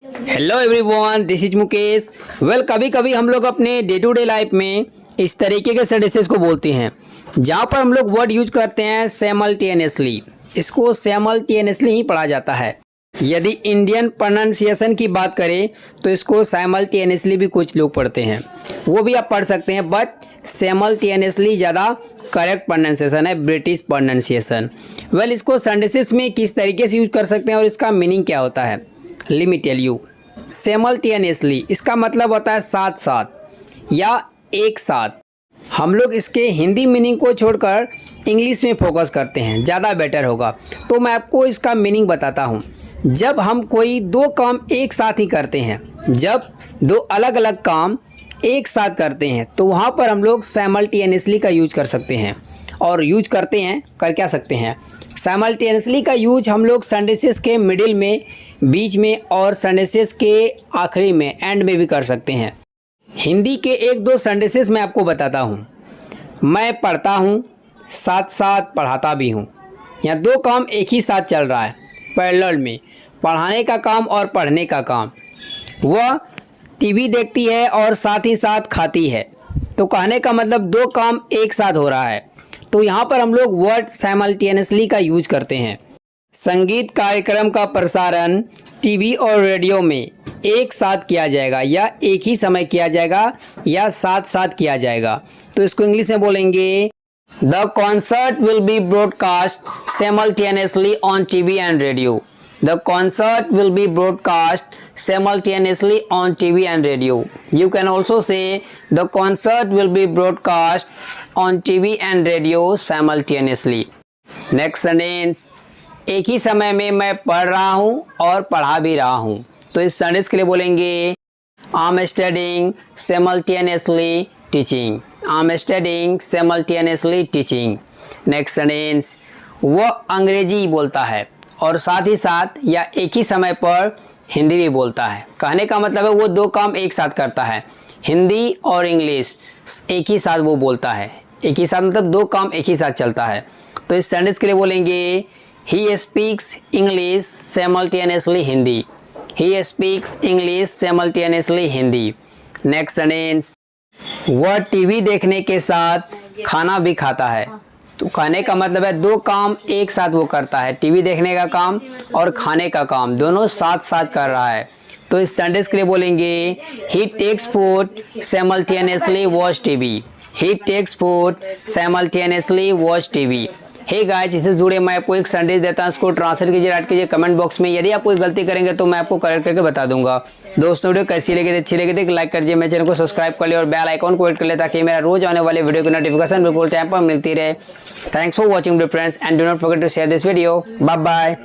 Hello everyone, this is Mukesh. कभी कभी हम लोग अपने डे टू डे लाइफ में इस तरीके के सेंटेंसेस को बोलते हैं जहाँ पर हम लोग वर्ड यूज करते हैं सैमल्टेनियसली। इसको सैमल्टेनियसली ही पढ़ा जाता है। यदि इंडियन प्रोनाउंसिएशन की बात करें तो इसको साइमल्टेनियसली भी कुछ लोग पढ़ते हैं, वो भी आप पढ़ सकते हैं, बट सैमल्टेनियसली ज़्यादा करेक्ट प्रोनाउंसिएशन है, ब्रिटिश प्रोनाउंसिएशन। इसको सेंटेंसेस में किस तरीके से यूज कर सकते हैं और इसका मीनिंग क्या होता है, let me tell you. Simultaneously इसका मतलब होता है साथ साथ या एक साथ। हम लोग इसके हिंदी मीनिंग को छोड़कर इंग्लिश में फोकस करते हैं, ज़्यादा बेटर होगा। तो मैं आपको इसका मीनिंग बताता हूँ। जब हम कोई दो काम एक साथ ही करते हैं, जब दो अलग अलग काम एक साथ करते हैं, तो वहाँ पर हम लोग साइमल्टेनियसली का यूज कर सकते हैं। और यूज करते हैं, कर क्या सकते हैं, साइमल्टेनियसली का यूज हम लोग सेंटेंसेस के मिडिल में, बीच में और सेंटेंसेस के आखिरी में, एंड में भी कर सकते हैं। हिंदी के एक दो सेंटेंसेस मैं आपको बताता हूँ। मैं पढ़ता हूँ, साथ साथ पढ़ाता भी हूँ। यहाँ दो काम एक ही साथ चल रहा है पैरेलल में, पढ़ाने का काम और पढ़ने का काम। वह टीवी देखती है और साथ ही साथ खाती है। तो कहने का मतलब दो काम एक साथ हो रहा है। तो यहाँ पर हम लोग वर्ड साइमल्टेनियसली का यूज करते हैं। संगीत कार्यक्रम का प्रसारण टीवी और रेडियो में एक साथ किया जाएगा या एक ही समय किया जाएगा या साथ साथ किया जाएगा। तो इसको इंग्लिश में बोलेंगे, the concert will be broadcast simultaneously on TV and radio. The concert will be broadcast simultaneously on TV and radio. You can also say the concert will be broadcast on TV and radio simultaneously. Next sentence, एक ही समय में मैं पढ़ रहा हूँ और पढ़ा भी रहा हूँ। तो इस सेंटेंस के लिए बोलेंगे, I'm studying simultaneously teaching. I'm studying simultaneously teaching. Next sentence, वह अंग्रेजी बोलता है और साथ ही साथ या एक ही समय पर हिंदी भी बोलता है। कहने का मतलब है वो दो काम एक साथ करता है, हिंदी और इंग्लिश एक ही साथ वो बोलता है। एक ही साथ मतलब दो काम एक ही साथ चलता है। तो इस सेंटेंस के लिए बोलेंगे, he speaks English simultaneously Hindi. He speaks English simultaneously Hindi. Next sentence, वह टीवी देखने के साथ खाना भी खाता है। तो खाने का मतलब है दो काम एक साथ वो करता है, टीवी देखने का काम और खाने का काम दोनों साथ साथ कर रहा है। तो इस सेंटेंस के लिए बोलेंगे, he takes food simultaneously watch TV. He takes food simultaneously watch TV. Hey guys, इससे जुड़े मैं आपको एक सेंटेंस देता हूँ, इसको ट्रांसलेट कीजिए, राइट कीजिए कमेंट बॉक्स में। यदि आप कोई गलती करेंगे तो मैं आपको करेक्ट करके बता दूंगा। दोस्तों, वीडियो कैसी लगी, अच्छी लगी तो लाइक कर दीजिए, मेरे चैनल को सब्सक्राइब कर लिया और बेल आइकॉन को हिट कर ले ताकि मेरा रोज आने वाले वीडियो की नोटिफिकेशन बिल्कुल टाइम पर मिलती रहे। Thanks for watching friends and do not forget to share this video. Bye bye.